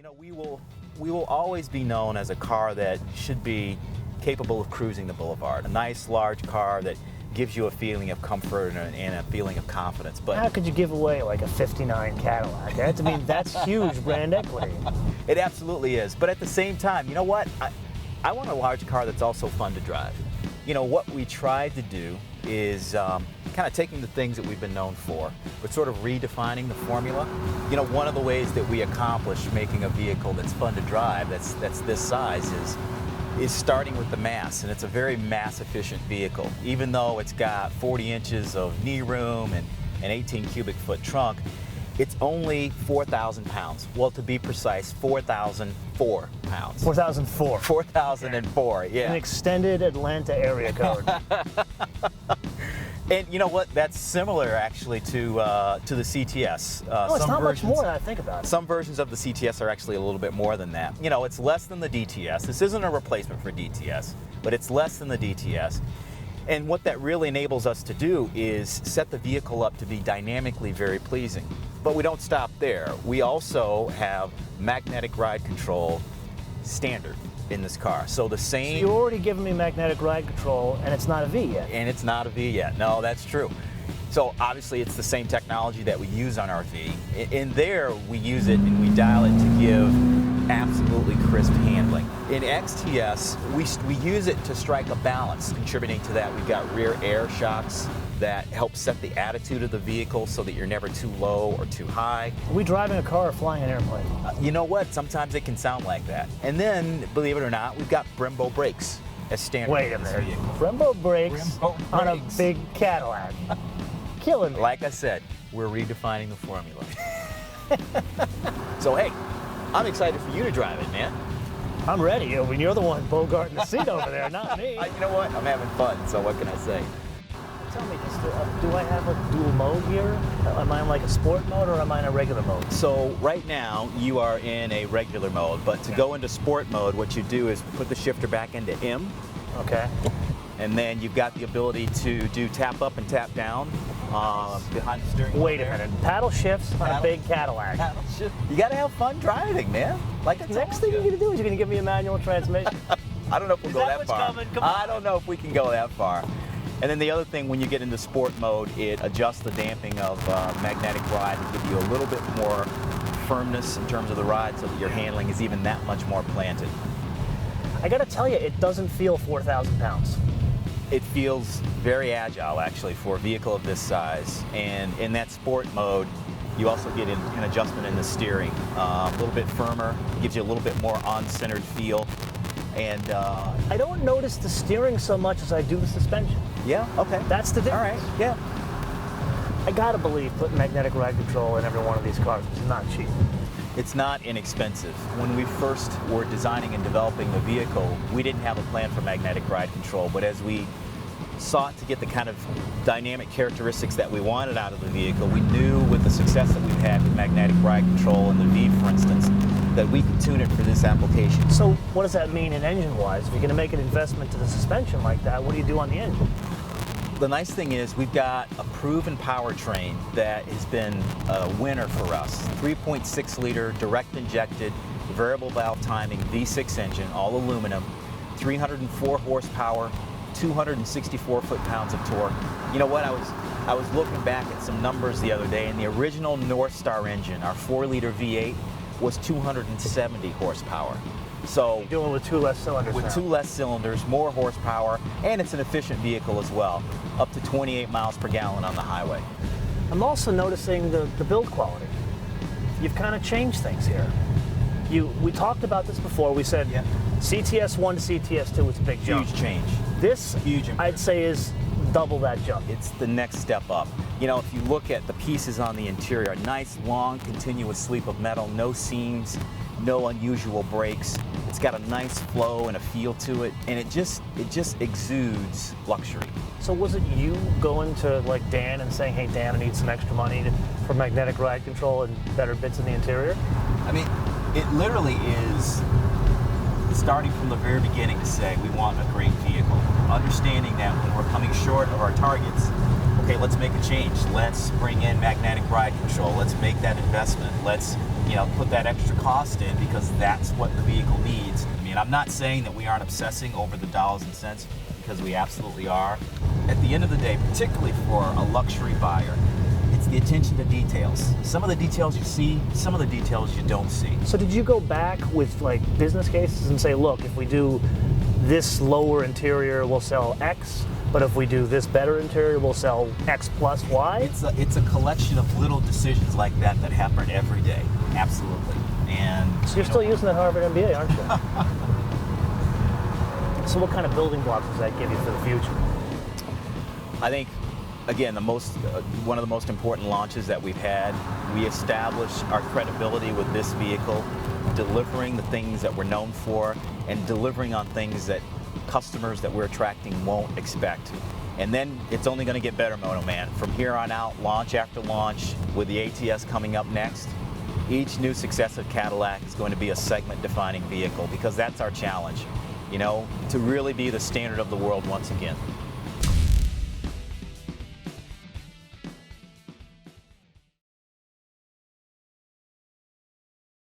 You know, we will always be known as a car that should be capable of cruising the boulevard. A nice, large car that gives you a feeling of comfort and a feeling of confidence. But how could you give away like a '59 Cadillac? I mean, that's huge brand equity. It absolutely is. But at the same time, you know what? I want a large car that's also fun to drive. You know, what we tried to do is kind of taking the things that we've been known for, but sort of redefining the formula. You know, one of the ways that we accomplish making a vehicle that's fun to drive, that's this size, is starting with the mass, and it's a very mass-efficient vehicle. Even though it's got 40 inches of knee room and an 18 cubic foot trunk, it's only 4,000 pounds. Well, to be precise, 4,004 pounds. 4,004. 4,004, yeah. An extended Atlanta area code. And you know what? That's similar actually to the CTS. Oh, it's not much more than I think about it. Some versions of the CTS are actually a little bit more than that. You know, it's less than the DTS. This isn't a replacement for DTS, but it's less than the DTS. And what that really enables us to do is set the vehicle up to be dynamically very pleasing. But we don't stop there. We also have magnetic ride control standard in this car. So the same... So you're already giving me magnetic ride control, and it's not a V yet. And it's not a V yet. No, that's true. So obviously it's the same technology that we use on our V. In there, we use it and we dial it to give absolutely crisp handling. In XTS, we use it to strike a balance. Contributing to that, we've got rear air shocks that help set the attitude of the vehicle so that you're never too low or too high. Are we driving a car or flying an airplane? You know what? Sometimes it can sound like that. And then, believe it or not, we've got Brembo brakes as standard. Wait a minute. Brembo brakes on a big Cadillac. Killing me. Like I said, we're redefining the formula. So hey, I'm excited for you to drive it, man. I'm ready. I mean, you're the one bogarting the seat over there, not me. You know what? I'm having fun, so what can I say? Tell me this, do I have a dual mode here? Am I in like a sport mode or am I in a regular mode? So right now you are in a regular mode, but to go into sport mode, what you do is put the shifter back into M. Okay. And then you've got the ability to do tap up and tap down behind the steering wheel. Wait a minute. Paddle shifts on a big Cadillac. Paddle shift. You got to have fun driving, man. Like the next thing you're going to do is you're going to give me a manual transmission. I don't know if we'll go that far. Coming? Come on. I don't know if we can go that far. And then the other thing, when you get into sport mode, it adjusts the damping of magnetic ride to give you a little bit more firmness in terms of the ride so that your handling is even that much more planted. I got to tell you, it doesn't feel 4,000 pounds. It feels very agile, actually, for a vehicle of this size. And in that sport mode, you also get an adjustment in the steering. A little bit firmer, gives you a little bit more on-centered feel. And I don't notice the steering so much as I do the suspension. Yeah, okay. That's the difference. All right, yeah. I gotta believe putting magnetic ride control in every one of these cars is not cheap. It's not inexpensive. When we first were designing and developing the vehicle, we didn't have a plan for magnetic ride control, but as we sought to get the kind of dynamic characteristics that we wanted out of the vehicle, we knew with the success that we've had with magnetic ride control in the V, for instance, that we could tune it for this application. So what does that mean in engine-wise? If you're going to make an investment to the suspension like that, what do you do on the engine? The nice thing is we've got a proven powertrain that has been a winner for us. 3.6 liter direct injected variable valve timing V6 engine, all aluminum, 304 horsepower, 264 foot-pounds of torque. You know what, I was looking back at some numbers the other day, and the original North Star engine, our 4-liter V8, was 270 horsepower. So you're doing with two less cylinders with now. two less cylinders, more horsepower, and it's an efficient vehicle as well, up to 28 miles per gallon on the highway. I'm also noticing the build quality. You've kind of changed things here. We talked about this before. We said CTS 1 to CTS 2, it's a big jump. Huge change. This, huge improvement. I'd say, is double that jump. It's the next step up. You know, if you look at the pieces on the interior, a nice, long, continuous sweep of metal, no seams, no unusual breaks. It's got a nice flow and a feel to it, and it just exudes luxury. So was it you going to like Dan and saying, hey Dan, I need some extra money for magnetic ride control and better bits in the interior? I mean, it literally is starting from the very beginning to say we want a great vehicle, understanding that when we're coming short of our targets, okay, let's make a change. Let's bring in magnetic ride control. Let's make that investment. Let's, put that extra cost in because that's what the vehicle needs. I mean, I'm not saying that we aren't obsessing over the dollars and cents, because we absolutely are. At the end of the day, particularly for a luxury buyer, it's the attention to details. Some of the details you see, some of the details you don't see. So did you go back with like business cases and say, look, if we do this lower interior, we'll sell X, but if we do this better interior, we'll sell X plus Y? It's a collection of little decisions like that happen every day. Absolutely. And so you're still using that Harvard MBA, aren't you? So what kind of building blocks does that give you for the future? I think, again, one of the most important launches that we've had, we established our credibility with this vehicle, delivering the things that we're known for and delivering on things that customers that we're attracting won't expect. And then it's only going to get better, MotoMan. From here on out, launch after launch, with the ATS coming up next, each new successive Cadillac is going to be a segment-defining vehicle, because that's our challenge, to really be the standard of the world once again.